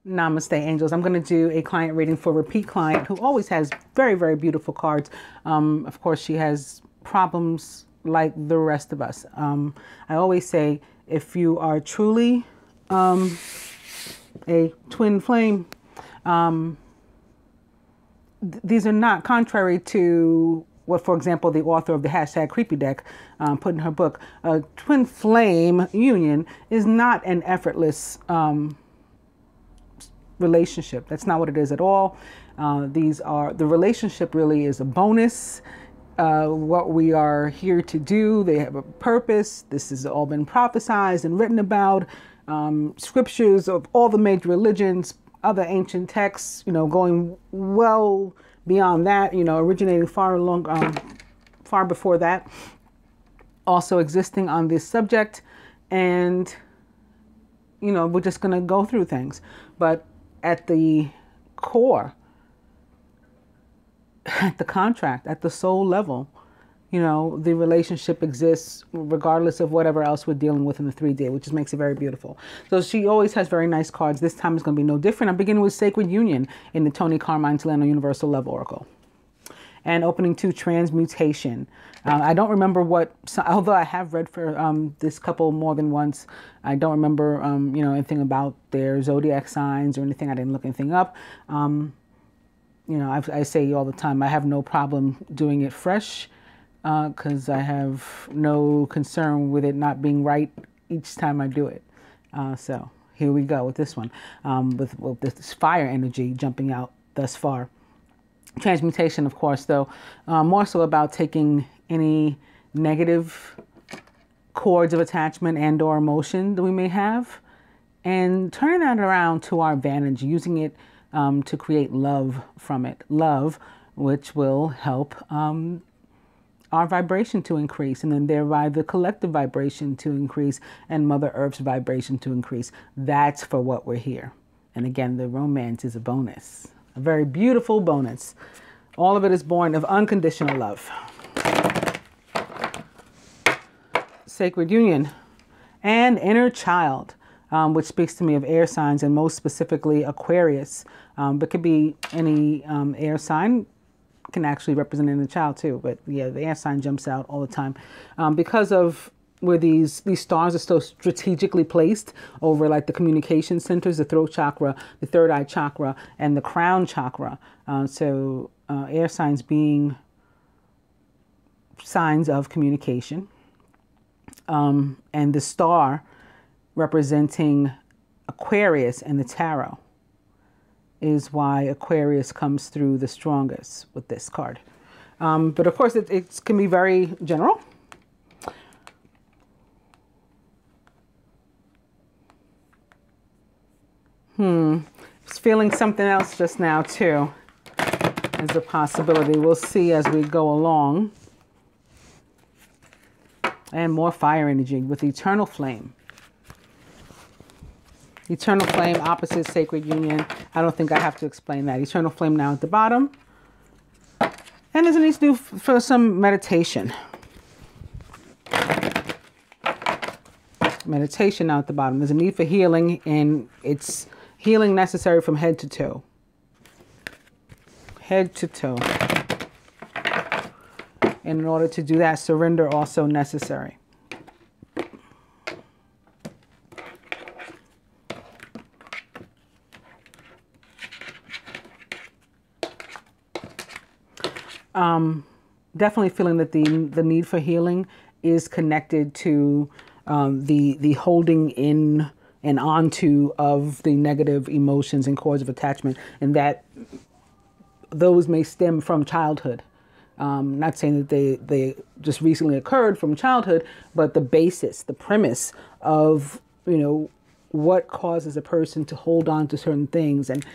Namaste, angels. I'm going to do a client reading for a repeat client who always has very, very beautiful cards. Of course, she has problems like the rest of us. I always say, if you are truly a twin flame, these are not contrary to what, for example, the author of the hashtag creepy deck put in her book. A twin flame union is not an effortless relationship. That's not what it is at all. The relationship really is a bonus. What we are here to do, they have a purpose. This has all been prophesized and written about. Scriptures of all the major religions, other ancient texts, going well beyond that, originating far before that, also existing on this subject. And, we're just going to go through things. But at the core, at the contract, at the soul level, the relationship exists regardless of whatever else we're dealing with in the 3D, which just makes it very beautiful. So she always has very nice cards. This time is going to be no different. I'm beginning with Sacred Union in the Tony Carmine Solano Universal Love Oracle. And opening 2, Transmutation. I don't remember although I have read for this couple more than once, I don't remember, anything about their zodiac signs or anything. I didn't look anything up. I say all the time, I have no problem doing it fresh because I have no concern with it not being right each time I do it. So here we go with this one, with this fire energy jumping out thus far. Transmutation, of course, though, more so about taking any negative cords of attachment and or emotion that we may have and turning that around to our advantage, using it to create love from it. Love, which will help our vibration to increase, and then thereby the collective vibration to increase and Mother Earth's vibration to increase. That's for what we're here. And again, the romance is a bonus. A very beautiful bonus. All of it is born of unconditional love. Sacred Union and Inner Child, which speaks to me of air signs and most specifically Aquarius. But could be any air sign, can actually represent inner child too. But yeah, the air sign jumps out all the time because of where these stars are so strategically placed over like the communication centers, the throat chakra, the third eye chakra, and the crown chakra. So air signs being signs of communication. And the star representing Aquarius and the tarot is why Aquarius comes through the strongest with this card. But of course, it can be very general. I was feeling something else just now, too, as a possibility. We'll see as we go along. And more fire energy with Eternal Flame. Eternal Flame, opposite Sacred Union. I don't think I have to explain that. Eternal Flame now at the bottom. And there's a need to do for some meditation. Meditation now at the bottom. There's a need for healing, and it's healing necessary from head to toe. Head to toe. And in order to do that, surrender also necessary. Definitely feeling that the need for healing is connected to the holding in and onto of the negative emotions and cords of attachment, and that those may stem from childhood. Not saying that they just recently occurred from childhood, but the basis, the premise of, what causes a person to hold on to certain things and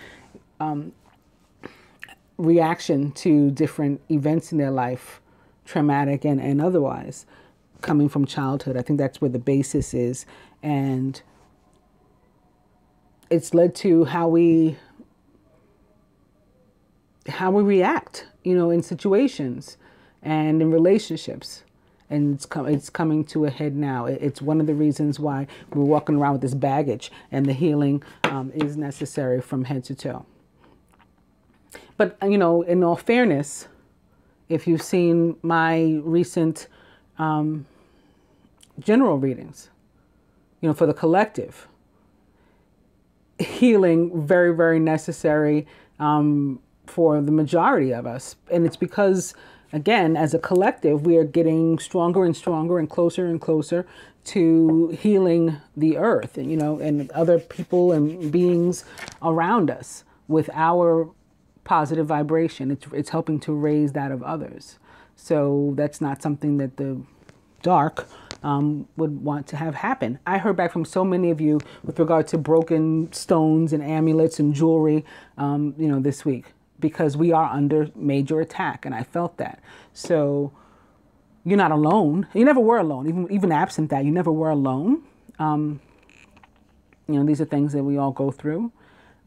reaction to different events in their life, traumatic and otherwise, coming from childhood. I think that's where the basis is. And it's led to how we react, in situations and in relationships. And it's coming to a head now. It's one of the reasons why we're walking around with this baggage, and the healing is necessary from head to toe. But, you know, in all fairness, if you've seen my recent general readings, you know, for the collective, healing very, very necessary for the majority of us. And it's because, again, as a collective, we are getting stronger and stronger and closer to healing the earth, and, you know, and other people and beings around us with our positive vibration. It's helping to raise that of others. So that's not something that the dark would want to have happen. I heard back from so many of you with regard to broken stones and amulets and jewelry, you know, this week, because we are under major attack, and I felt that. So you're not alone. You never were alone. Even absent that, you never were alone. You know, these are things that we all go through,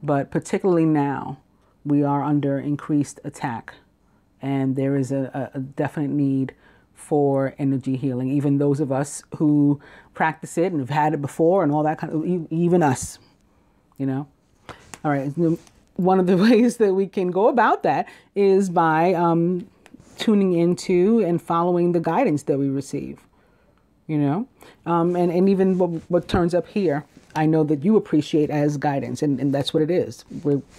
but particularly now, we are under increased attack, and there is a definite need for energy healing. Even those of us who practice it and have had it before and all that kind of, even us, you know. All right. One of the ways that we can go about that is by tuning into and following the guidance that we receive, you know, and even what turns up here, I know that you appreciate as guidance, and that's what it is.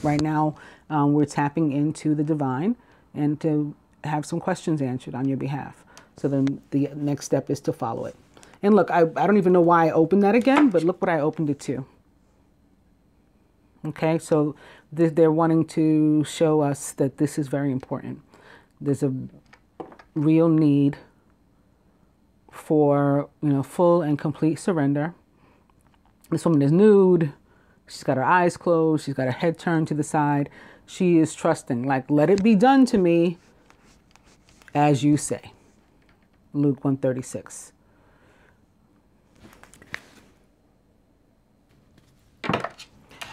Right now, we're tapping into the divine and to have some questions answered on your behalf. So then the next step is to follow it. And look, I don't even know why I opened that again, but look what I opened it to. Okay, so they're wanting to show us that this is very important. There's a real need for, you know, full and complete surrender. This woman is nude. She's got her eyes closed. She's got her head turned to the side. She is trusting, like, let it be done to me as you say. Luke 1:36.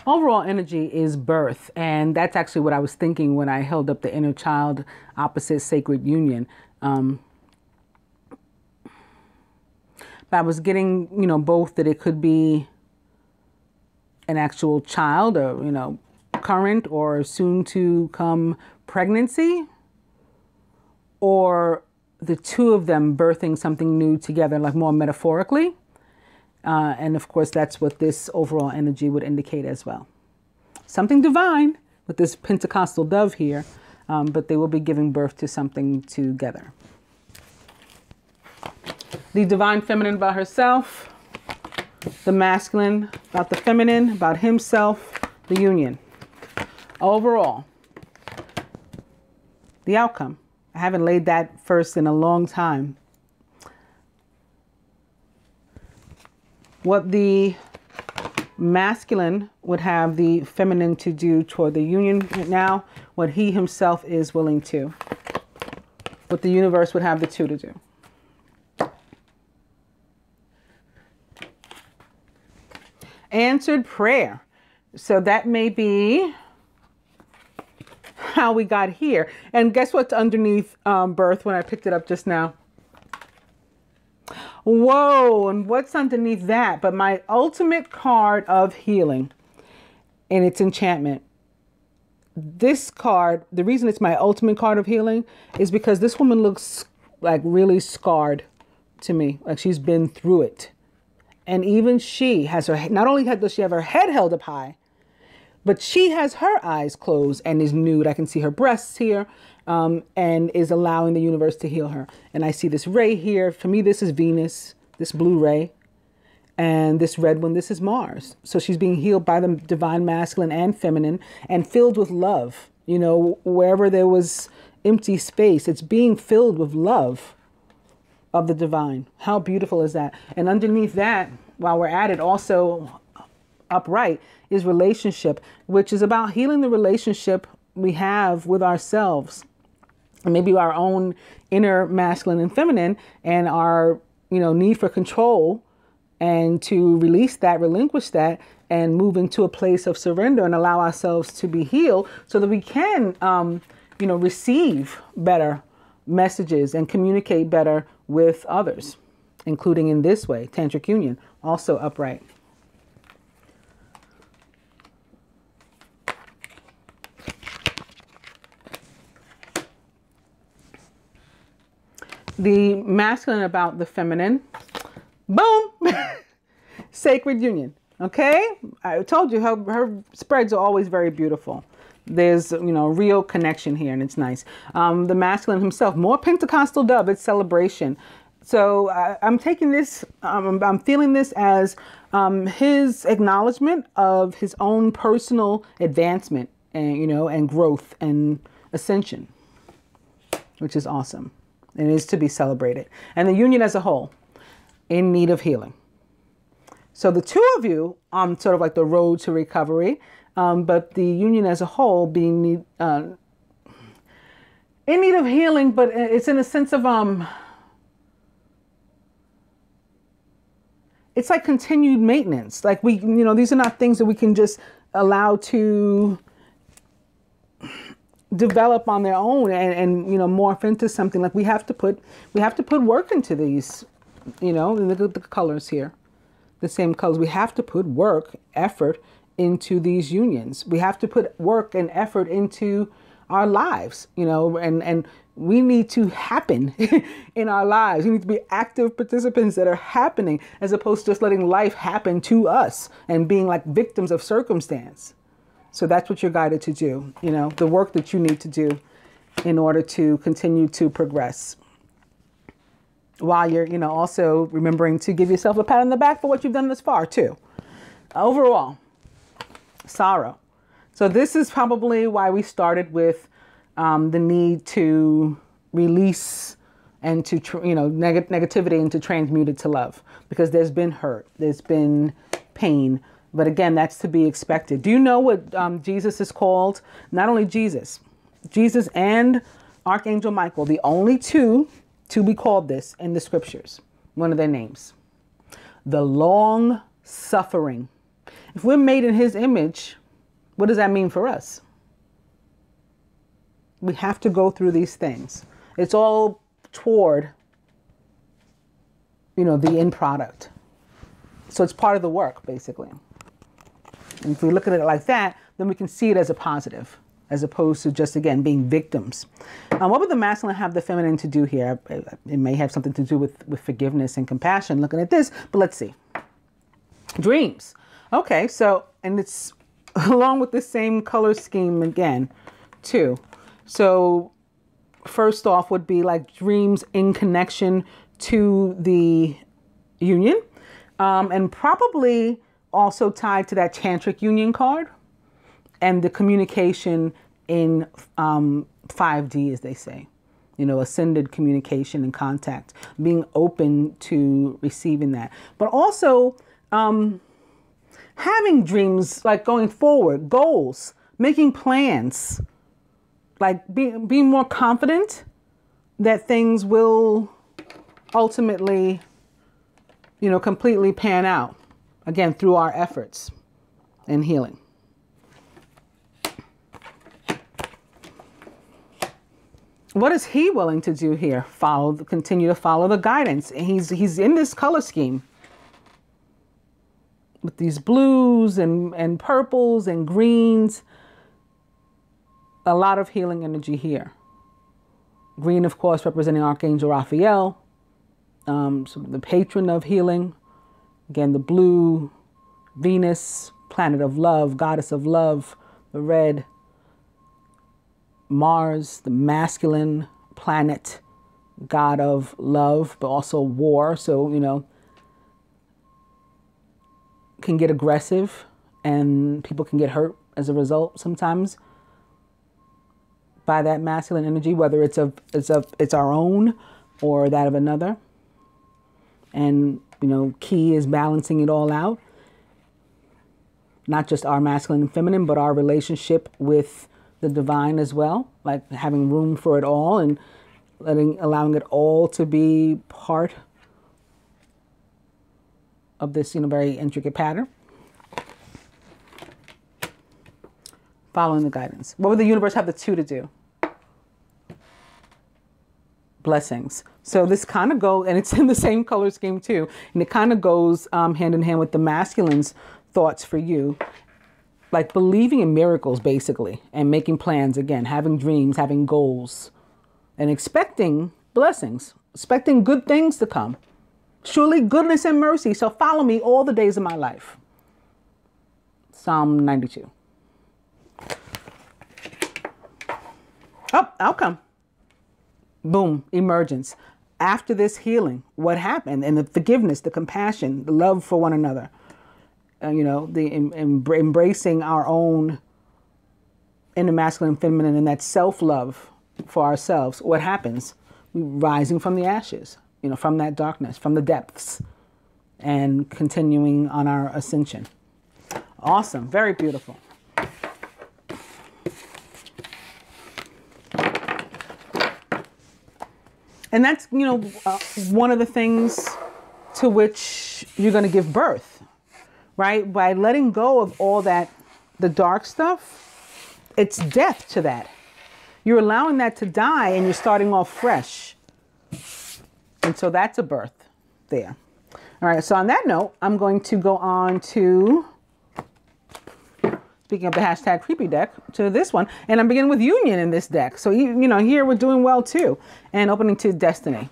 Overall energy is birth, and that's actually what I was thinking when I held up the inner child opposite sacred union. But I was getting, you know, both that it could be an actual child, or, you know, current or soon to come pregnancy, or the two of them birthing something new together, like more metaphorically. And of course, that's what this overall energy would indicate as well. Something divine with this Pentecostal dove here, but they will be giving birth to something together. The divine feminine about herself, the masculine about the feminine, about himself, the union. Overall, the outcome. I haven't laid that first in a long time. What the masculine would have the feminine to do toward the union now, what he himself is willing to. What the universe would have the two to do. Answered prayer. So that may be how we got here. And guess what's underneath birth when I picked it up just now? Whoa, and what's underneath that? But my ultimate card of healing and its enchantment. This card, the reason it's my ultimate card of healing is because this woman looks like really scarred to me, like she's been through it. And even she has her, not only does she have her head held up high, but she has her eyes closed and is nude. I can see her breasts here, and is allowing the universe to heal her. And I see this ray here. For me, this is Venus, this blue ray. And this red one, this is Mars. So she's being healed by the divine masculine and feminine and filled with love. You know, wherever there was empty space, it's being filled with love of the divine. How beautiful is that? And underneath that, while we're at it, also upright is relationship, which is about healing the relationship we have with ourselves, and maybe our own inner masculine and feminine, and our, you know, need for control, and to release that, relinquish that, and move into a place of surrender and allow ourselves to be healed so that we can, you know, receive better messages and communicate better with others, including in this way, tantric union, also upright. The masculine about the feminine, boom, sacred union. Okay, I told you her spreads are always very beautiful. There's, you know, real connection here, and it's nice. The masculine himself, more Pentecostal dove, it's celebration. So I'm taking this, I'm feeling this as his acknowledgement of his own personal advancement and, you know, and growth and ascension, which is awesome. It is to be celebrated. And the union as a whole, in need of healing. So the two of you on sort of like the road to recovery, but the union as a whole being in need of healing, but it's in a sense of, it's like continued maintenance. Like we, you know, these are not things that we can just allow to develop on their own and you know, morph into something. Like we have to put work into these, you know, look at the colors here, the same colors. We have to put work, effort into these unions. We have to put work and effort into our lives, you know, and we need to happen in our lives. We need to be active participants that are happening, as opposed to just letting life happen to us and being like victims of circumstance. So that's what you're guided to do, you know, the work that you need to do in order to continue to progress. While you're, you know, also remembering to give yourself a pat on the back for what you've done this far too. Overall, sorrow. So this is probably why we started with the need to release and to, you know, negativity and to transmute it to love, because there's been hurt, there's been pain. But again, that's to be expected. Do you know what Jesus is called? Not only Jesus and Archangel Michael, the only two to be called this in the scriptures. One of their names, the long suffering. If we're made in his image, what does that mean for us? We have to go through these things. It's all toward, you know, the end product. So it's part of the work, basically. And if we look at it like that, then we can see it as a positive, as opposed to just, again, being victims. What would the masculine have the feminine to do here? It may have something to do with forgiveness and compassion, looking at this, but let's see. Dreams. Okay, so, and it's along with the same color scheme again, too. So first off would be like dreams in connection to the union, and probably also tied to that tantric union card and the communication in 5D, as they say, you know, ascended communication and contact, being open to receiving that. But also having dreams, like going forward, goals, making plans, like being more confident that things will ultimately, you know, completely pan out. Again, through our efforts in healing. What is he willing to do here? Continue to follow the guidance. And he's in this color scheme with these blues and purples and greens. A lot of healing energy here. Green, of course, representing Archangel Raphael, so the patron of healing. Again, the blue, Venus, planet of love, goddess of love. The red, Mars, the masculine planet, god of love, but also war. So, you know, can get aggressive and people can get hurt as a result sometimes by that masculine energy, whether it's our own or that of another. And, you know, key is balancing it all out. Not just our masculine and feminine, but our relationship with the divine as well. Like having room for it all and allowing it all to be part of this, you know, very intricate pattern. Following the guidance. What would the universe have the two to do? blessings. So this kind of goes, and it's in the same color scheme too, and it kind of goes hand in hand with the masculine's thoughts for you, like believing in miracles basically, and making plans again, having dreams, having goals, and expecting blessings, expecting good things to come. Surely goodness and mercy shall follow me all the days of my life. Psalm 92. Oh, outcome. Boom, emergence. After this healing, what happened? And the forgiveness, the compassion, the love for one another, you know, the embracing our own inner masculine and feminine, and that self-love for ourselves. What happens? We rising from the ashes, you know, from that darkness, from the depths, and continuing on our ascension. Awesome. Very beautiful. And that's, you know, one of the things to which you're going to give birth, right? By letting go of all that, the dark stuff, it's death to that. You're allowing that to die and you're starting off fresh. And so that's a birth there. All right. So on that note, I'm going to go on to, speaking of the hashtag creepy deck, to this one. And I'm beginning with union in this deck. So, you know, here we're doing well too. And opening to destiny.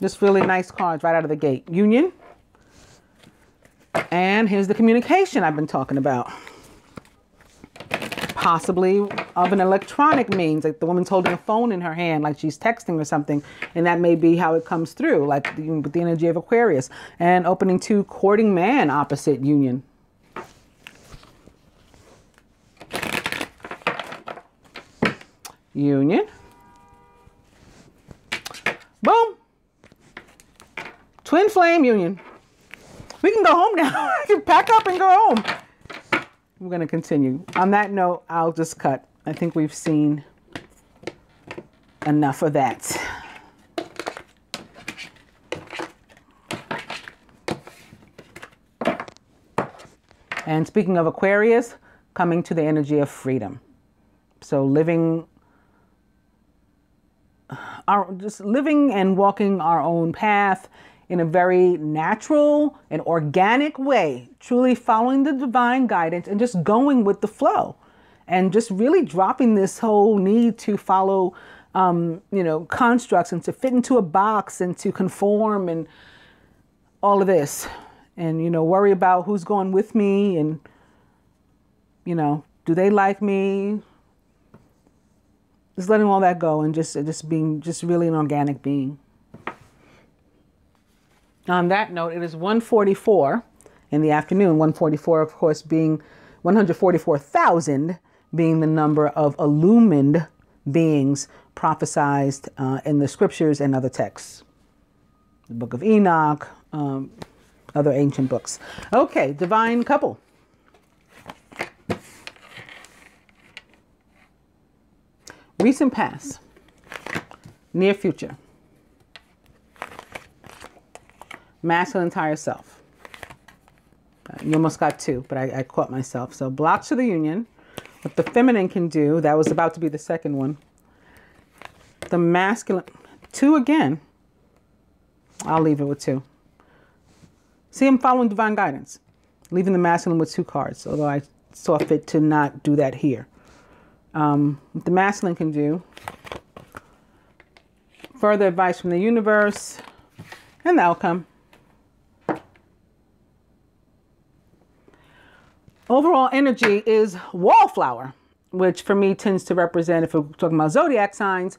Just really nice cards right out of the gate. Union. And here's the communication I've been talking about. Possibly of an electronic means, like the woman's holding a phone in her hand, like she's texting or something. And that may be how it comes through, like with the energy of Aquarius. And opening to courting man, opposite union. Union. Boom. Twin flame union. We can go home now. I can pack up and go home. We're going to continue. On that note, I'll just cut. I think we've seen enough of that. And speaking of Aquarius, coming to the energy of freedom. So just living and walking our own path in a very natural and organic way, truly following the divine guidance and just going with the flow, and just really dropping this whole need to follow, you know, constructs and to fit into a box and to conform and all of this, and, you know, worry about who's going with me and, you know, do they like me? Just letting all that go and just being really an organic being. On that note, it is 1:44 in the afternoon. 1:44, of course, being 144,000 being the number of illumined beings prophesized in the scriptures and other texts. The book of Enoch, other ancient books. Okay, divine couple. Recent past, near future, masculine entire self. You almost got two, but I caught myself. So blocks to the union. What the feminine can do, that was about to be the second one. The masculine, two again. I'll leave it with two. See, I'm following divine guidance. Leaving the masculine with two cards, although I saw fit to not do that here. What the masculine can do, further advice from the universe, and the outcome. Overall energy is wallflower, which for me tends to represent, if we're talking about zodiac signs,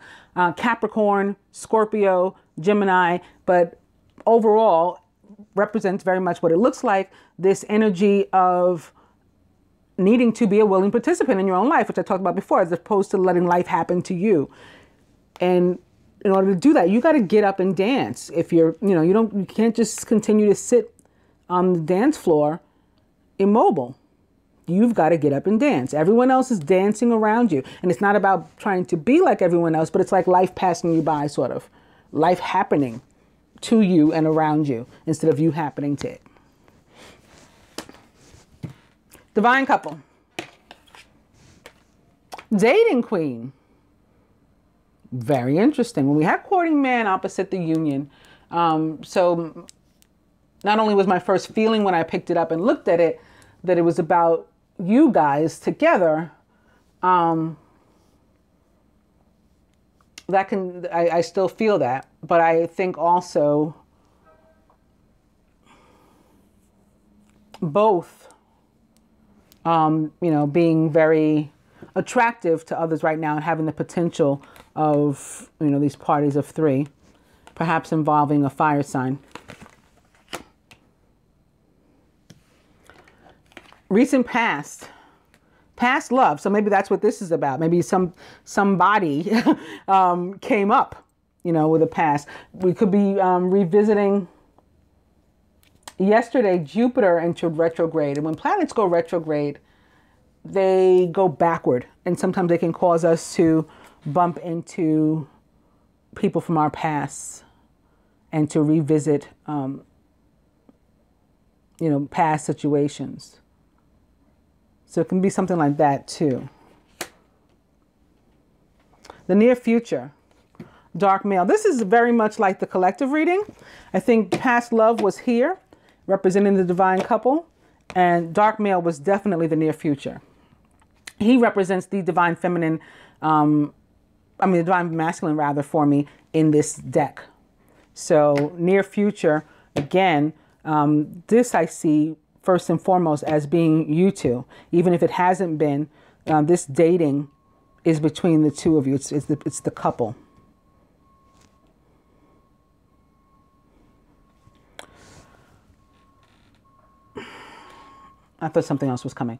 Capricorn, Scorpio, Gemini, but overall represents very much what it looks like, this energy of needing to be a willing participant in your own life, which I talked about before, as opposed to letting life happen to you. And in order to do that, you got to get up and dance. If you're, you can't just continue to sit on the dance floor immobile. You've got to get up and dance. Everyone else is dancing around you. And it's not about trying to be like everyone else, but it's like life passing you by, sort of. Life happening to you and around you instead of you happening to it. Divine couple. Dating queen. Very interesting. When we had courting man opposite the union. So not only was my first feeling when I picked it up and looked at it, that it was about you guys together. I still feel that, but I think also both, being very attractive to others right now and having the potential of, these parties of three, perhaps involving a fire sign. Recent past love. So maybe that's what this is about. Maybe somebody came up, with a past. We could be revisiting yesterday, Jupiter entered retrograde. And when planets go retrograde, they go backward. And sometimes they can cause us to bump into people from our past and to revisit, past situations. So it can be something like that too. The near future, dark male. This is very much like the collective reading. I think past love was here, representing the divine couple, and dark male was definitely the near future. He represents the divine feminine, the divine masculine rather for me in this deck. So near future, again, this I see first and foremost as being you two. Even if it hasn't been, this dating is between the two of you. It's the couple. I thought something else was coming.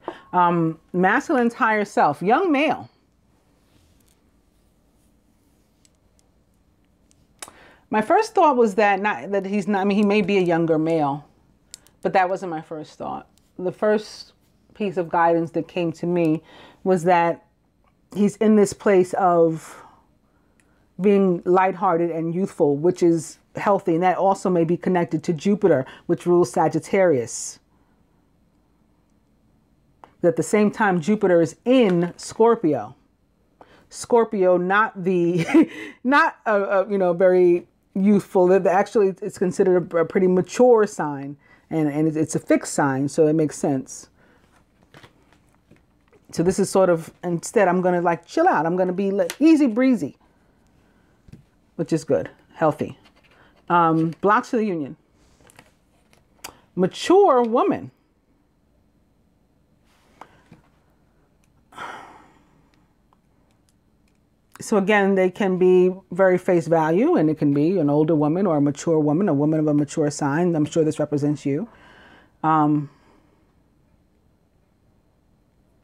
Masculine's higher self, young male. My first thought was that he's not, he may be a younger male, but that wasn't my first thought. The first piece of guidance that came to me was that he's in this place of being lighthearted and youthful, which is healthy. And that also may be connected to Jupiter, which rules Sagittarius. But at the same time, Jupiter is in Scorpio. Scorpio, not a very youthful. Actually, it's considered a pretty mature sign, and it's a fixed sign, so it makes sense. So this is sort of, instead, I'm going to chill out. I'm going to be easy breezy, which is good, healthy. Blocks to the union. Mature woman. So again, they can be very face value, and it can be an older woman or a mature woman, a woman of a mature sign. I'm sure this represents you. You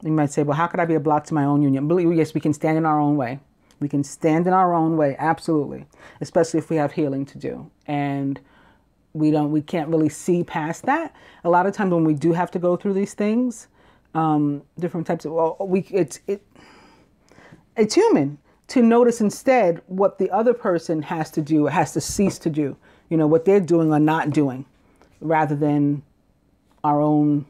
might say, well, how could I be a block to my own union? Believe me, yes, we can stand in our own way. We can stand in our own way, absolutely, especially if we have healing to do. And we can't really see past that. A lot of times when we do have to go through these things, different types of, it's human to notice instead what the other person has to do, has to cease to do, what they're doing or not doing, rather than our own,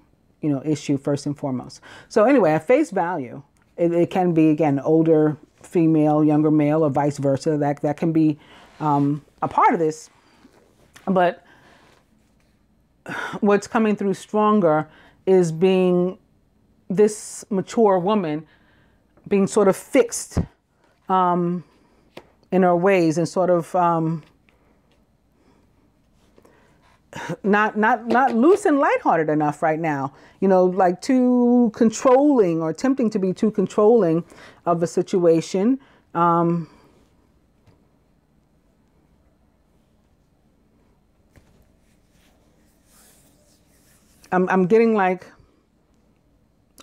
issue first and foremost. So anyway, at face value, it can be, again, older female, younger male, or vice versa. That can be a part of this. But what's coming through stronger is being this mature woman being sort of fixed in her ways and sort of not loose and lighthearted enough right now, like too controlling or attempting to be too controlling of the situation. I'm getting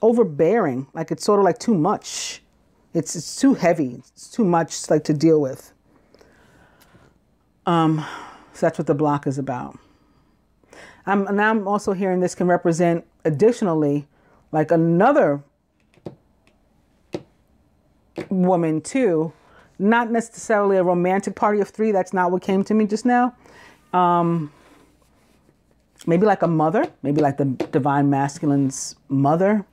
overbearing, it's sort of too much. It's too heavy. It's too much to deal with. So that's what the block is about. Now I'm also hearing this can represent additionally another woman too, not necessarily a romantic party of three. That's not what came to me just now. Maybe a mother, maybe the divine masculine's mother.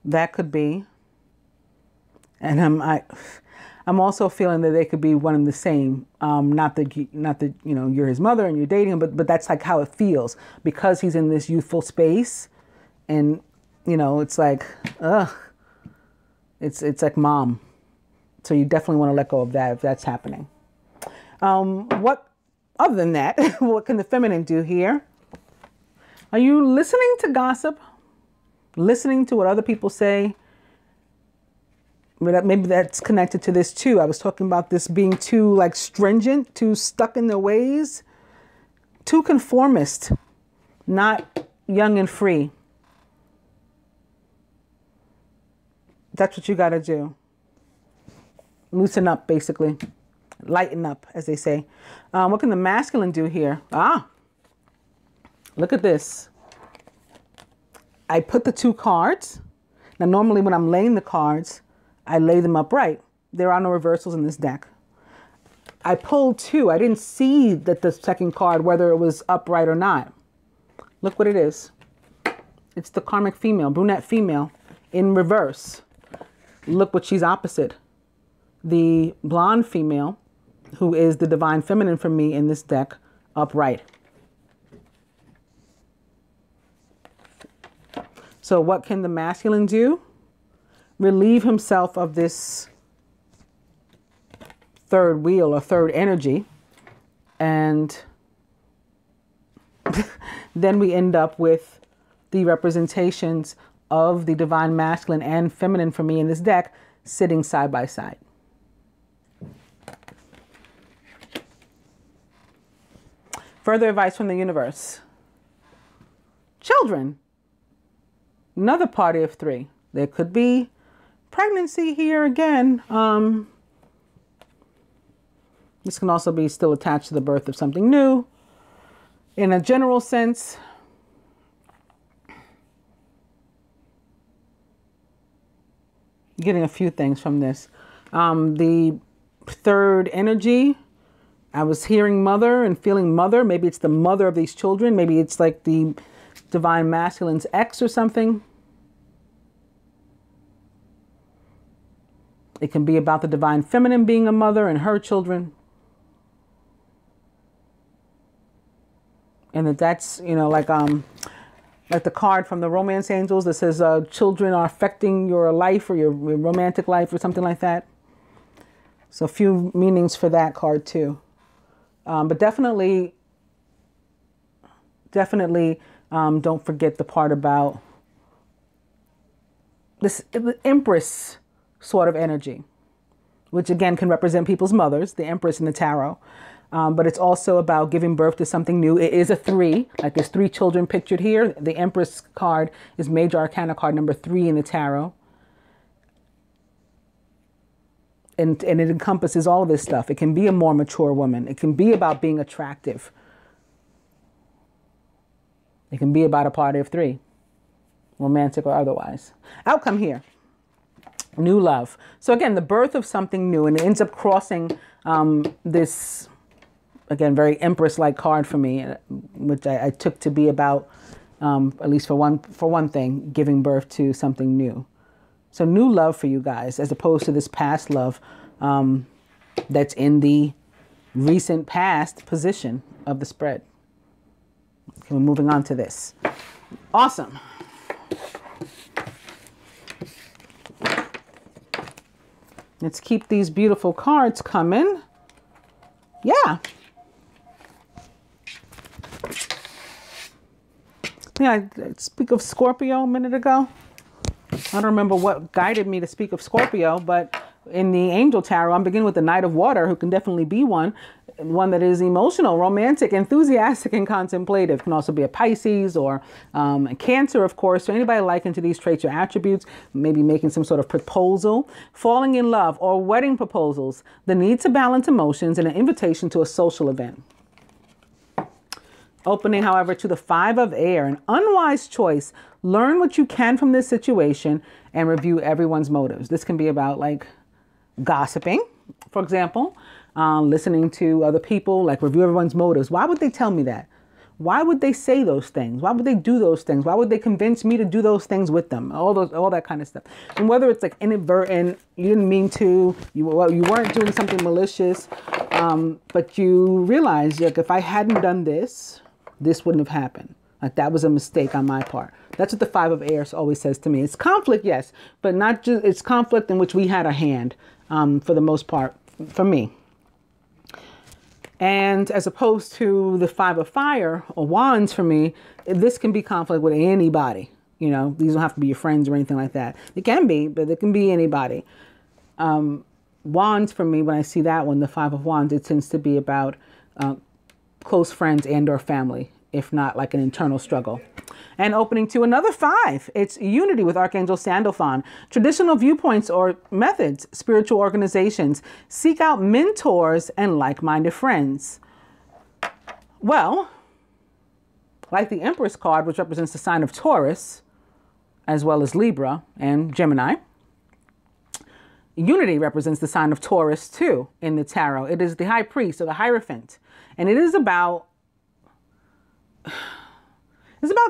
That could be. And I'm also feeling that they could be one and the same. Not that you know, you're his mother and you're dating him, but that's like how it feels because he's in this youthful space, and you know, it's like, ugh, it's like mom. So you definitely want to let go of that if that's happening. What other than that, what can the feminine do here? Are you listening to gossip? Listening to what other people say? Maybe that's connected to this too. I was talking about this being too like stringent, too stuck in their ways, too conformist, not young and free. That's what you got to do. Loosen up, basically. Lighten up, as they say. What can the masculine do here? Look at this. I put the 2 cards. Now, normally when I'm laying the cards, I lay them upright. There are no reversals in this deck. I pulled 2. I didn't see that the second card, whether it was upright or not. Look what it is. It's the karmic female, brunette female, in reverse. Look what she's opposite. The blonde female, who is the divine feminine for me in this deck, upright. So what can the masculine do? Relieve himself of this third wheel or third energy. And then we end up with the representations of the divine masculine and feminine for me in this deck sitting side by side. Further advice from the universe. Children. Another party of 3. There could be pregnancy here again. This can also be still attached to the birth of something new. In a general sense, getting a few things from this. The third energy, I was hearing mother and feeling mother. Maybe it's the mother of these children. Maybe it's like the divine masculine's ex or something. It can be about the divine feminine being a mother and her children. And that's, you know, like the card from the romance angels that says children are affecting your life or your romantic life or something like that. So a few meanings for that card too. But definitely don't forget the part about this Empress sort of energy, which again can represent people's mothers, the Empress in the tarot. But it's also about giving birth to something new. It is a 3, like there's 3 children pictured here. The Empress card is Major Arcana card number 3 in the tarot. And it encompasses all of this stuff. It can be a more mature woman. It can be about being attractive. It can be about a party of 3, romantic or otherwise. Outcome here. New love. So again, the birth of something new, and it ends up crossing this, again, very Empress-like card for me, which I took to be about, at least for one thing, giving birth to something new. So new love for you guys, as opposed to this past love that's in the recent past position of the spread. Okay, we're moving on to this. Awesome. Let's keep these beautiful cards coming. Yeah. Yeah, I speak of Scorpio a minute ago. I don't remember what guided me to speak of Scorpio, but in the Angel Tarot, I'm beginning with the Knight of Water, who can definitely be one that is emotional, romantic, enthusiastic, and contemplative. Can also be a Pisces or a Cancer, of course. So anybody likened to these traits or attributes, maybe making some sort of proposal, falling in love, or wedding proposals, the need to balance emotions, and an invitation to a social event. Opening, however, to the 5 of Air, an unwise choice. Learn what you can from this situation and review everyone's motives. This can be about like gossiping, for example, listening to other people, like review everyone's motives. Why would they tell me that? Why would they say those things? Why would they do those things? Why would they convince me to do those things with them? All that kind of stuff. And whether it's like inadvertent, you didn't mean to, you weren't doing something malicious, but you realize, like, if I hadn't done this, this wouldn't have happened. Like, that was a mistake on my part. That's what the Five of Air always says to me. It's conflict, yes, but not just, it's conflict in which we had a hand, for the most part, for me. And as opposed to the Five of Fire or Wands for me, this can be conflict with anybody. You know, these don't have to be your friends or anything like that. It can be, but it can be anybody. Wands for me, when I see that one, the Five of Wands, it tends to be about close friends and or family, if not like an internal struggle. And opening to another 5, it's unity with Archangel Sandalphon. Traditional viewpoints or methods, spiritual organizations, seek out mentors and like-minded friends. Well, like the Empress card, which represents the sign of Taurus, as well as Libra and Gemini, unity represents the sign of Taurus too in the tarot. It is the High Priest or the Hierophant. And it is about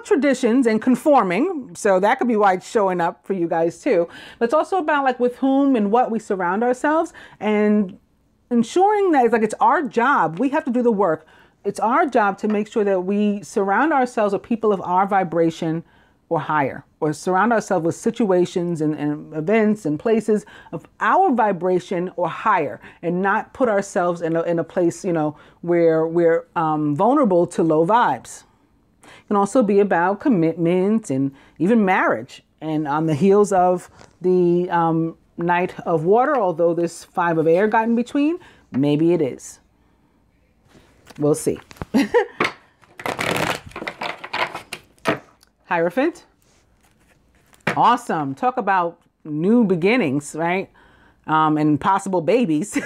traditions and conforming. So that could be why it's showing up for you guys too. But it's also about like with whom and what we surround ourselves and ensuring that it's our job. We have to do the work. It's our job to make sure that we surround ourselves with people of our vibration or higher, or surround ourselves with situations and events and places of our vibration or higher, and not put ourselves in a place, you know, where we're vulnerable to low vibes. It can also be about commitment and even marriage. And on the heels of the Knight of Water, although this Five of Air got in between, maybe it is. We'll see. Hierophant. Awesome. Talk about new beginnings, right? And possible babies.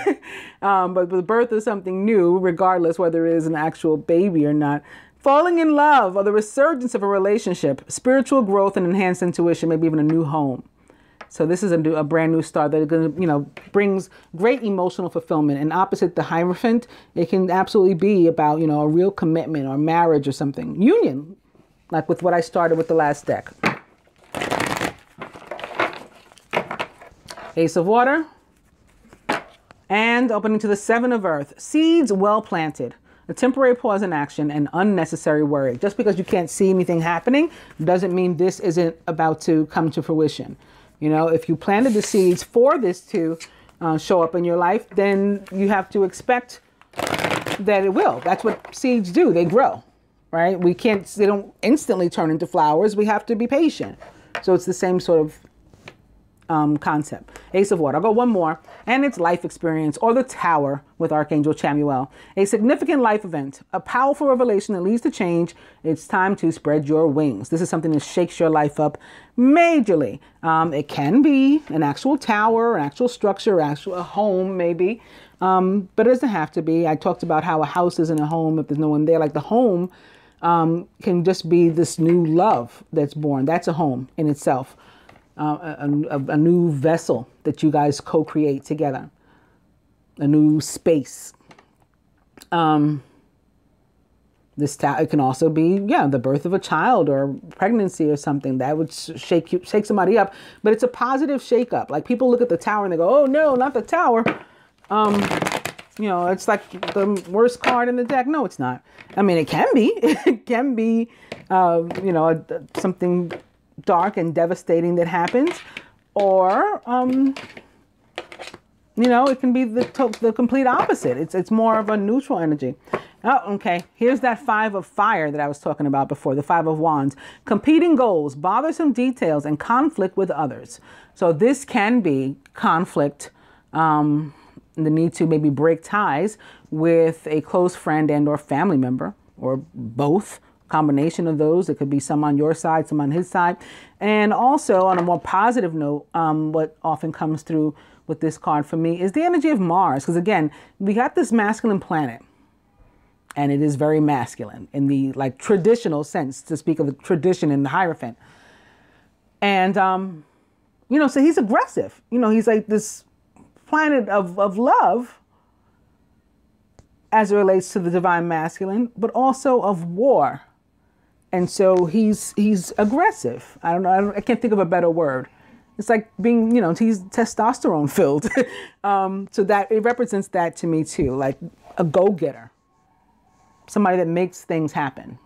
But the birth of something new, regardless whether it is an actual baby or not. Falling in love or the resurgence of a relationship, spiritual growth and enhanced intuition, maybe even a new home. So this is a brand new start that, you know, brings great emotional fulfillment. And opposite the Hierophant, it can absolutely be about, you know, a real commitment or marriage or something. Union, like with what I started with the last deck. Ace of Water. And opening to the Seven of Earth. Seeds well planted. A temporary pause in action and unnecessary worry. Just because you can't see anything happening doesn't mean this isn't about to come to fruition. You know, if you planted the seeds for this to show up in your life, then you have to expect that it will. That's what seeds do. They grow, right? They don't instantly turn into flowers. We have to be patient. So it's the same sort of concept. Ace of Water. I'll go one more. And it's life experience or the Tower with Archangel Chamuel. A significant life event, a powerful revelation that leads to change. It's time to spread your wings. This is something that shakes your life up majorly. It can be an actual tower, an actual structure, a home maybe. But it doesn't have to be. I talked about how a house isn't a home if there's no one there. Like the home can just be this new love that's born. That's a home in itself. A new vessel that you guys co-create together, a new space. It can also be, the birth of a child or pregnancy or something that would shake somebody up. But it's a positive shake up. Like people look at the tower and they go, "Oh no, not the tower." You know, it's like the worst card in the deck. No, it's not. I mean, it can be. It can be, you know, something dark and devastating that happens, or you know, it can be the complete opposite. It's more of a neutral energy. Oh, okay. Here's that Five of Fire that I was talking about before, the Five of Wands. Competing goals, bothersome details, and conflict with others. So this can be conflict, the need to maybe break ties with a close friend and or family member, or both. Combination of those. It could be some on your side, some on his side. And also on a more positive note, what often comes through with this card for me is the energy of Mars. Because again, we got this masculine planet and it is very masculine in the like traditional sense, to speak of the tradition in the Hierophant. And, you know, so he's aggressive. You know, he's like this planet of love, as it relates to the divine masculine, but also of war. And so he's aggressive. I don't know. I can't think of a better word. It's like being, he's testosterone filled. So that it represents that to me too, like a go-getter, somebody that makes things happen.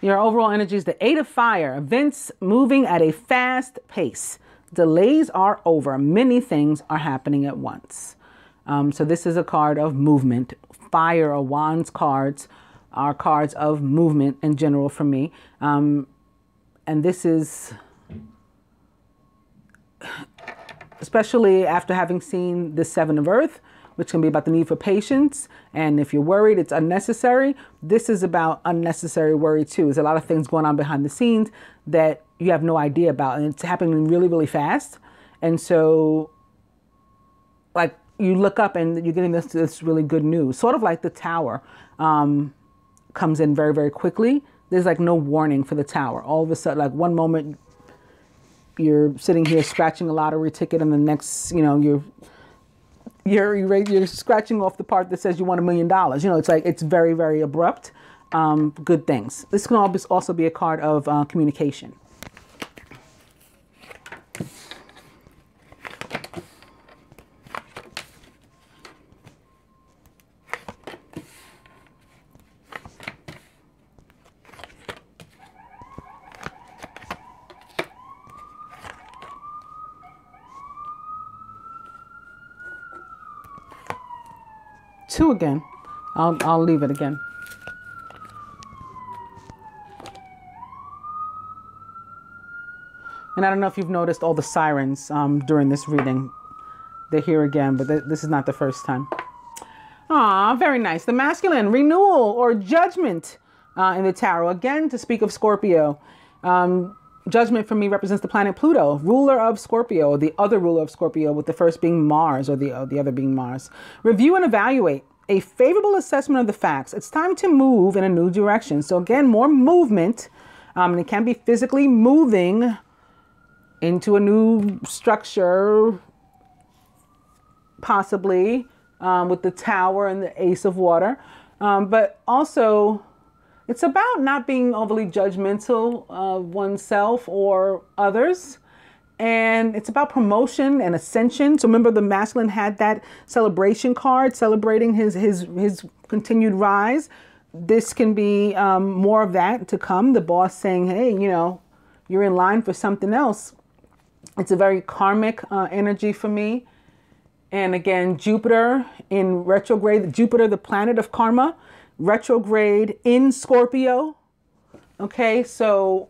Your overall energy is the 8 of fire, events moving at a fast pace. Delays are over. Many things are happening at once. So this is a card of movement. Fire or wands cards are cards of movement in general for me. And this is, especially after having seen the 7 of earth, which can be about the need for patience. And if you're worried, it's unnecessary. This is about unnecessary worry too. There's a lot of things going on behind the scenes that you have no idea about. And it's happening really, really fast. And so, like, you look up and you're getting this really good news. Sort of like the tower comes in very, very quickly. There's like no warning for the tower. All of a sudden, like one moment you're sitting here scratching a lottery ticket, and the next, you're scratching off the part that says you won $1 million. It's like, it's very, very abrupt. Good things. This can also be a card of communication. Two again. I'll leave it again. And I don't know if you've noticed all the sirens during this reading. They're here again, but this is not the first time. Ah, very nice. The masculine, renewal or judgment in the tarot. Again, to speak of Scorpio. Judgment for me represents the planet Pluto, ruler of Scorpio, the other ruler of Scorpio, with the first being Mars, or the other being Mars. Review and evaluate. A favorable assessment of the facts. It's time to move in a new direction. So again, more movement. And it can be physically moving into a new structure, possibly with the tower and the ace of water. But also, it's about not being overly judgmental of oneself or others. And it's about promotion and ascension. So remember, the masculine had that celebration card, celebrating his continued rise. This can be more of that to come. The boss saying, hey, you're in line for something else. It's a very karmic energy for me. And again, Jupiter in retrograde, Jupiter, the planet of karma, retrograde in Scorpio. Okay, so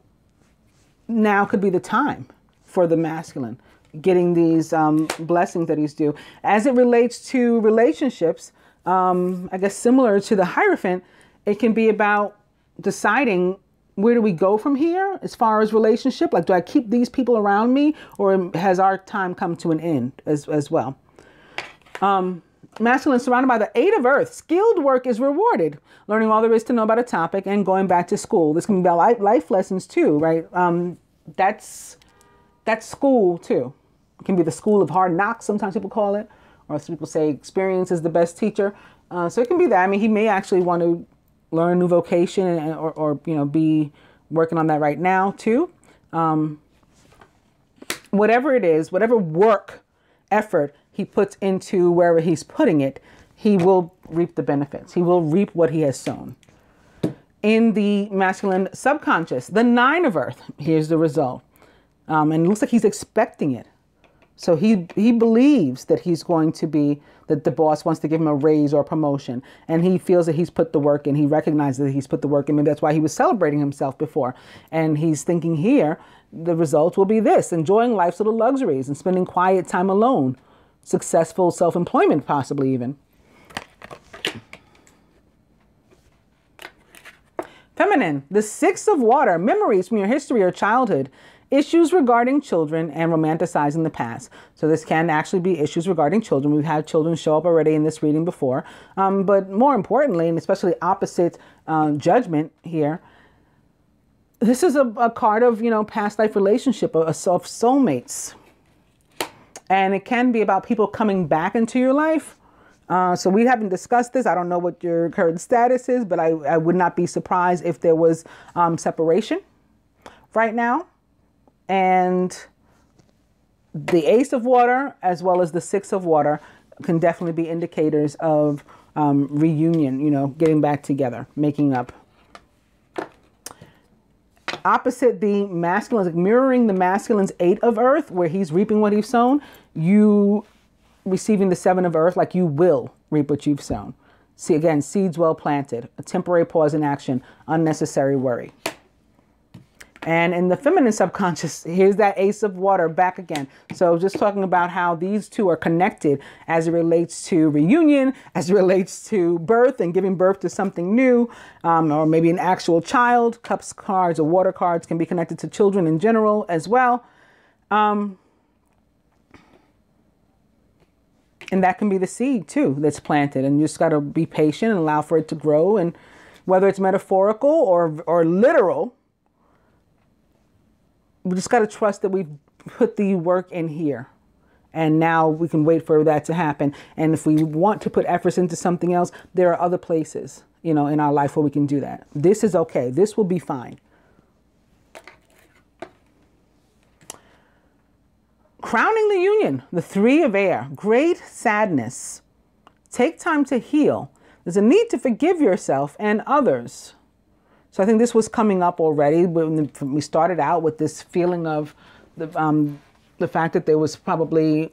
now could be the time for the masculine, getting these blessings that he's due. As it relates to relationships, I guess similar to the Hierophant, it can be about deciding, where do we go from here as far as relationship? Like, do I keep these people around me, or has our time come to an end as well? Masculine surrounded by the 8 of earth. Skilled work is rewarded. Learning all there is to know about a topic and going back to school. This can be about life lessons too, right? That's school too. It can be the school of hard knocks, sometimes people call it, or some people say experience is the best teacher. So it can be that. I mean, he may actually want to learn a new vocation or be working on that right now too. Whatever it is, whatever work, effort he puts into wherever he's putting it, he will reap the benefits. He will reap what he has sown. In the masculine subconscious, the 9 of earth, here's the result. And it looks like he's expecting it. So he believes that he's going to be, that the boss wants to give him a raise or a promotion. And he feels that he's put the work in. He recognizes that he's put the work in. Maybe that's why he was celebrating himself before. And he's thinking here, the result will be this: enjoying life's little luxuries and spending quiet time alone. Successful self-employment, possibly even. Feminine, the 6 of water, memories from your history or childhood. Issues regarding children and romanticizing the past. So this can actually be issues regarding children. We've had children show up already in this reading before. But more importantly, and especially opposite judgment here, this is a card of, past life relationship, of soulmates. And it can be about people coming back into your life. So we haven't discussed this. I don't know what your current status is, but I would not be surprised if there was separation right now. And the Ace of Water as well as the Six of Water can definitely be indicators of reunion, you know, getting back together, making up. Opposite the masculine, like mirroring the masculine's 8 of earth, where he's reaping what he's sown, you receiving the 7 of earth, like you will reap what you've sown. See, again, seeds well planted, a temporary pause in action, unnecessary worry. And in the feminine subconscious, here's that Ace of Water back again. So just talking about how these two are connected as it relates to reunion, as it relates to birth and giving birth to something new, or maybe an actual child. Cups cards or water cards can be connected to children in general as well. And that can be the seed too that's planted, and you just got to be patient and allow for it to grow. And whether it's metaphorical or literal, we just got to trust that we've put the work in here, and now we can wait for that to happen. And if we want to put efforts into something else, there are other places, you know, in our life where we can do that. This is okay. This will be fine. Crowning the union, the 3 of air, great sadness. Take time to heal. There's a need to forgive yourself and others. So I think this was coming up already when we started out with this feeling of the fact that there was probably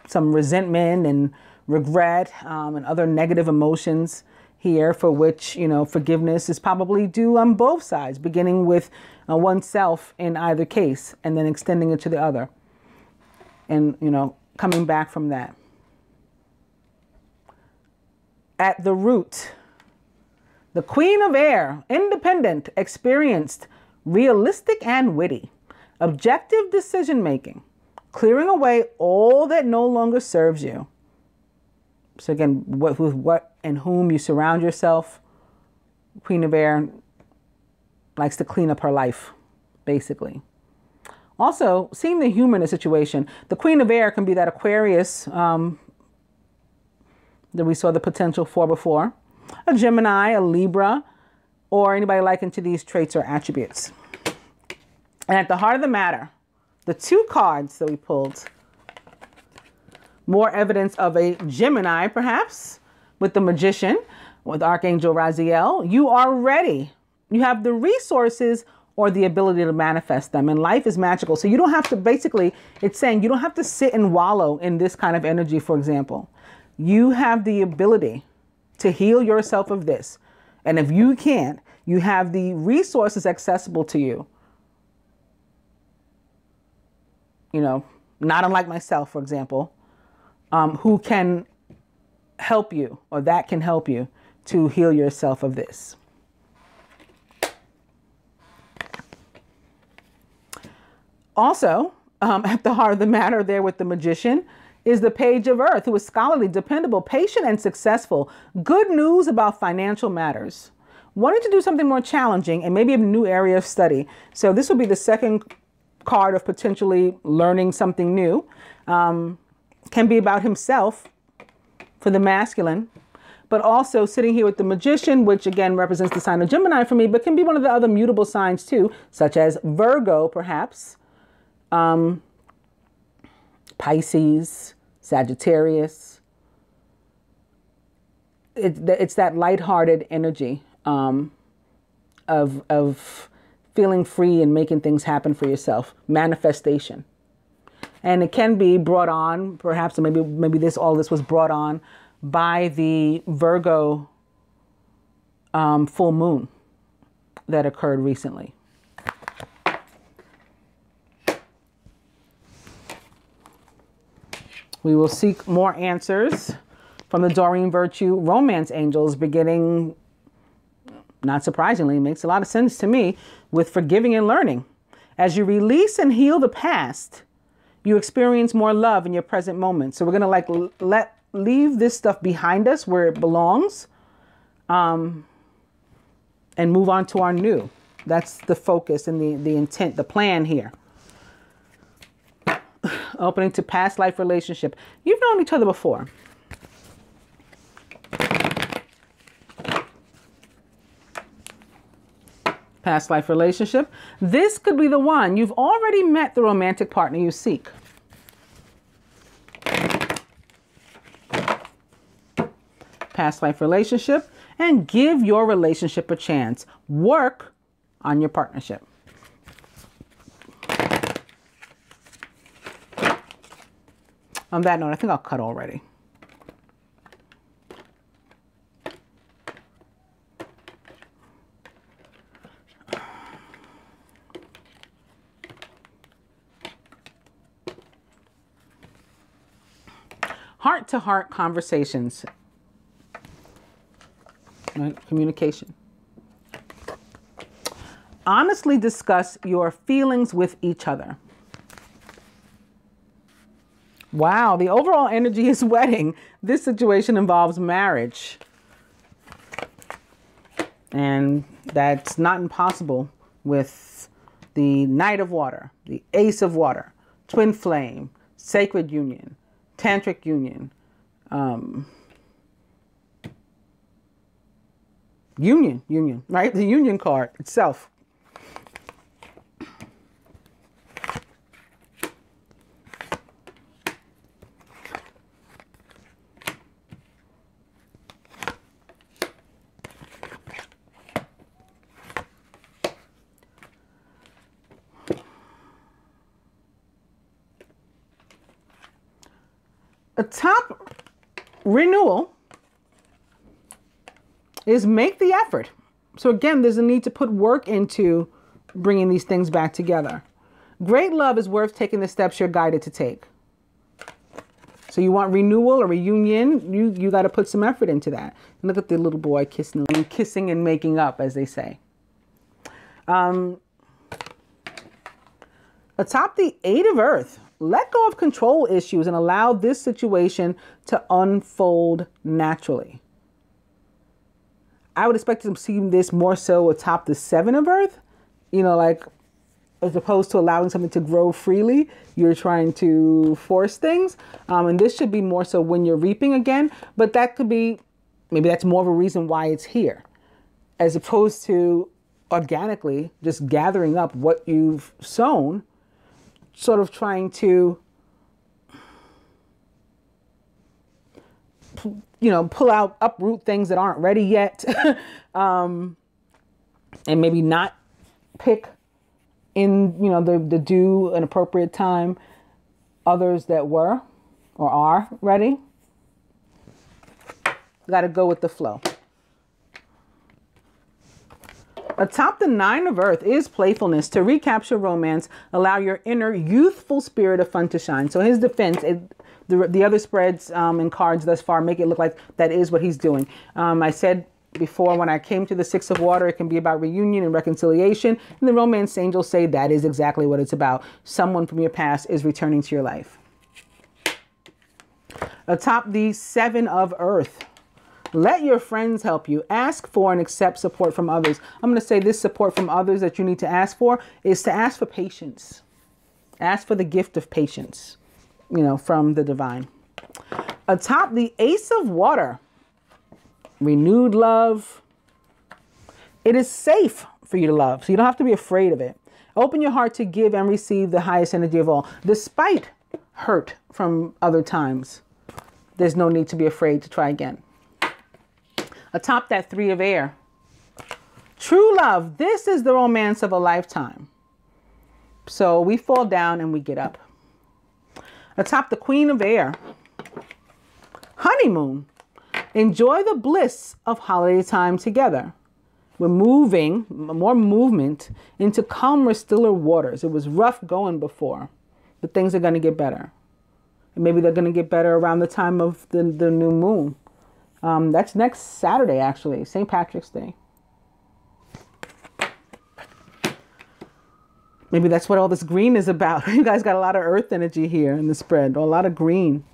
some resentment and regret and other negative emotions here, for which, you know, forgiveness is probably due on both sides, beginning with oneself in either case and then extending it to the other. And, you know, coming back from that. At the root, the Queen of Air, independent, experienced, realistic and witty, objective decision-making, clearing away all that no longer serves you. So again, with what and whom you surround yourself. Queen of Air likes to clean up her life, basically. Also, seeing the humor in a situation. The Queen of Air can be that Aquarius that we saw the potential for before. A Gemini, a Libra, or anybody likened to these traits or attributes. And at the heart of the matter, the 2 cards that we pulled, more evidence of a Gemini, perhaps, with the Magician, with Archangel Raziel. You are ready. You have the resources or the ability to manifest them. And life is magical. So you don't have to, basically, it's saying you don't have to sit and wallow in this kind of energy, for example. You have the ability to heal yourself of this. And if you can't, you have the resources accessible to you. You know, not unlike myself, for example, who can help you, or that can help you to heal yourself of this. Also, at the heart of the matter there with the Magician is the Page of Earth, who is scholarly, dependable, patient, and successful. Good news about financial matters. Wanting to do something more challenging and maybe a new area of study. So this will be the second card of potentially learning something new. Can be about himself for the masculine, but also sitting here with the Magician, which again represents the sign of Gemini for me, but can be one of the other mutable signs too, such as Virgo, perhaps. Pisces, Sagittarius. It's that lighthearted energy of feeling free and making things happen for yourself. Manifestation. And it can be brought on, perhaps, or maybe all this was brought on by the Virgo full moon that occurred recently. We will seek more answers from the Doreen Virtue romance angels, beginning, not surprisingly, makes a lot of sense to me, with forgiving and learning. As you release and heal the past, you experience more love in your present moment. So we're going to leave this stuff behind us where it belongs, and move on to our new. That's the focus and the intent, the plan here. Opening to past life relationship. You've known each other before. Past life relationship. This could be the one. You've already met the romantic partner you seek. Past life relationship. And give your relationship a chance. Work on your partnership. On that note, I think I'll cut already. Heart-to-heart conversations. Right? Communication. Honestly discuss your feelings with each other. Wow, the overall energy is wedding. This situation involves marriage. And that's not impossible with the Knight of Water, the Ace of Water, Twin Flame, Sacred Union, Tantric Union, Union, right? The Union card itself. A top renewal is make the effort. So again, there's a need to put work into bringing these things back together. Great love is worth taking the steps you're guided to take. So you want renewal or reunion, you got to put some effort into that. Look at the little boy kissing and making up, as they say. Atop the Eight of Earth, let go of control issues and allow this situation to unfold naturally. I would expect to see this more so atop the Seven of Earth, you know, like as opposed to allowing something to grow freely, you're trying to force things. And this should be more so when you're reaping again, but that could be, maybe that's more of a reason why it's here, as opposed to organically just gathering up what you've sown, sort of trying to, you know, uproot things that aren't ready yet. And maybe not pick in, you know, the due and appropriate time others that were or are ready. Got to go with the flow. Atop the Nine of Earth is playfulness. To recapture romance, allow your inner youthful spirit of fun to shine. So his defense, the other spreads and cards thus far make it look like that is what he's doing. I said before, when I came to the Six of Water, it can be about reunion and reconciliation. And the romance angels say that is exactly what it's about. Someone from your past is returning to your life. Atop the Seven of Earth, let your friends help you. Ask for and accept support from others. I'm going to say this support from others that you need to ask for is to ask for patience. Ask for the gift of patience, you know, from the divine. Atop the Ace of Water, renewed love. It is safe for you to love, so you don't have to be afraid of it. Open your heart to give and receive the highest energy of all. Despite hurt from other times, there's no need to be afraid to try again. Atop that Three of Air, true love. This is the romance of a lifetime. So we fall down and we get up. Atop the Queen of Air, honeymoon. Enjoy the bliss of holiday time together. We're moving, more movement, into calmer, stiller waters. It was rough going before, but things are going to get better. And maybe they're going to get better around the time of the new moon. That's next Saturday, actually, St. Patrick's Day. Maybe that's what all this green is about. You guys got a lot of earth energy here in the spread, or a lot of green.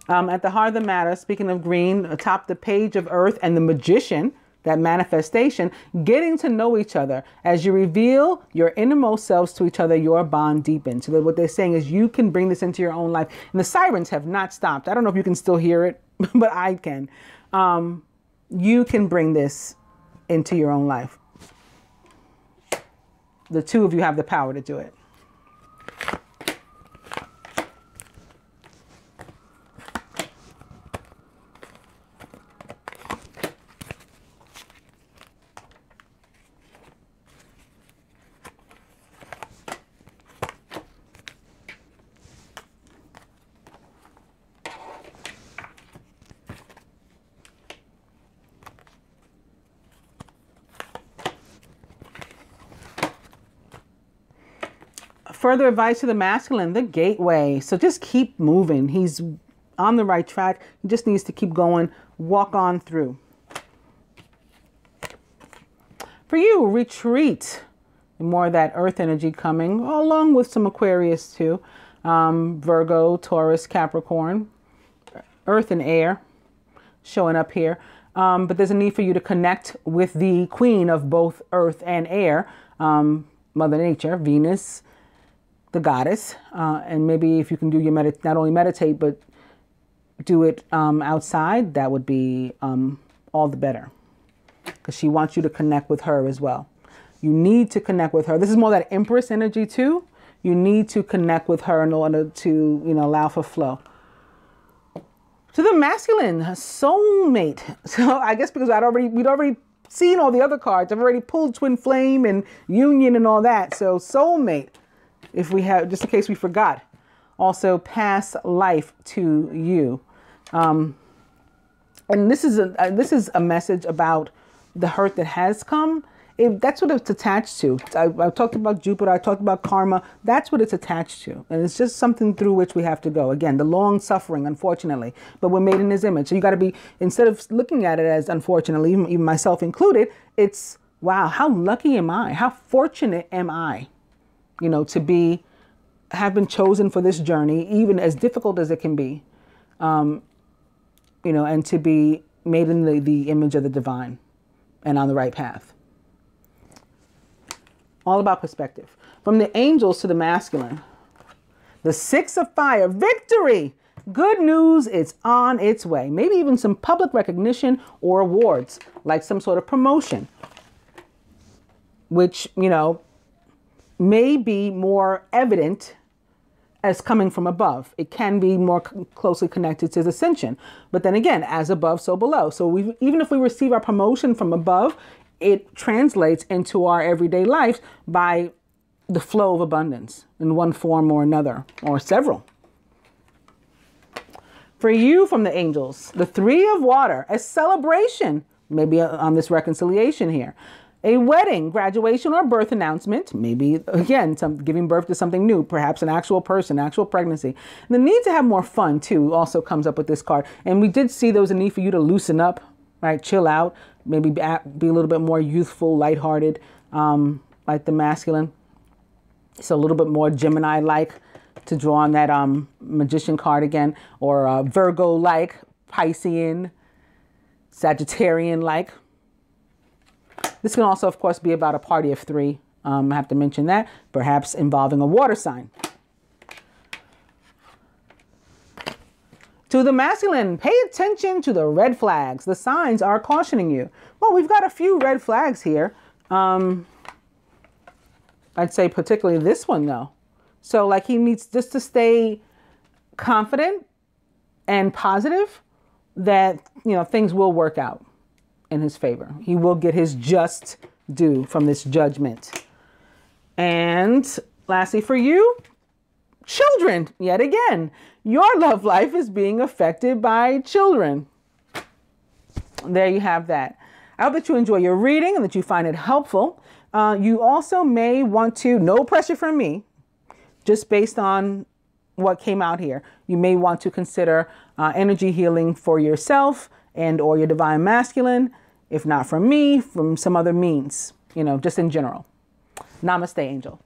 At the heart of the matter, speaking of green, atop the Page of Earth and the Magician, that manifestation, getting to know each other. As you reveal your innermost selves to each other, your bond deepens. So what they're saying is you can bring this into your own life. And the sirens have not stopped. I don't know if you can still hear it, but I can. You can bring this into your own life. The two of you have the power to do it. Further advice to the masculine, the gateway. So just keep moving. He's on the right track. He just needs to keep going. Walk on through. For you, retreat. More of that earth energy coming, along with some Aquarius too. Virgo, Taurus, Capricorn. Earth and air showing up here. But there's a need for you to connect with the queen of both earth and air. Mother Nature, Venus, the goddess, and maybe if you can do your not only meditate, but do it outside, that would be all the better, because she wants you to connect with her as well. You need to connect with her. This is more that Empress energy too. You need to connect with her in order to, allow for flow. To the masculine, soulmate. So I guess because we'd already seen all the other cards. I've already pulled twin flame and union and all that. So soulmate. If we have, just in case we forgot. Also, past life to you. And this is a message about the hurt that has come. That's what it's attached to. I talked about Jupiter. I talked about karma. That's what it's attached to. And it's just something through which we have to go. Again, the long suffering, unfortunately. But we're made in his image. So you got to be, instead of looking at it as unfortunately, even myself included, it's, wow, how lucky am I? How fortunate am I? To have been chosen for this journey, even as difficult as it can be, and to be made in the image of the divine and on the right path. All about perspective. From the angels to the masculine, the 6 of fire, victory. Good news, it's on its way. Maybe even some public recognition or awards, like some sort of promotion, which, may be more evident as coming from above. It can be more closely connected to ascension. But then again, as above, so below. So even if we receive our promotion from above, it translates into our everyday life by the flow of abundance in one form or another, or several. For you, from the angels, the 3 of water, a celebration, maybe on this reconciliation here. A wedding, graduation, or birth announcement, maybe, again, giving birth to something new, perhaps an actual person, actual pregnancy. The need to have more fun, too, also comes up with this card. And we did see there was a need for you to loosen up, right? Chill out, maybe be a little bit more youthful, lighthearted, like the masculine. So a little bit more Gemini-like, to draw on that magician card again, or Virgo-like, Piscean, Sagittarian-like. This can also, of course, be about a party of 3. I have to mention that, perhaps involving a water sign. To the masculine, pay attention to the red flags. The signs are cautioning you. Well, we've got a few red flags here. I'd say particularly this one, though. So like he needs just to stay confident and positive that, things will work out in his favor. He will get his just due from this judgment. And lastly, for you, children, yet again, your love life is being affected by children. There you have that. I hope that you enjoy your reading and that you find it helpful. You also may want to, no pressure from me, just based on what came out here, you may want to consider energy healing for yourself and or your divine masculine, if not from me, from some other means, just in general. Namaste, angel.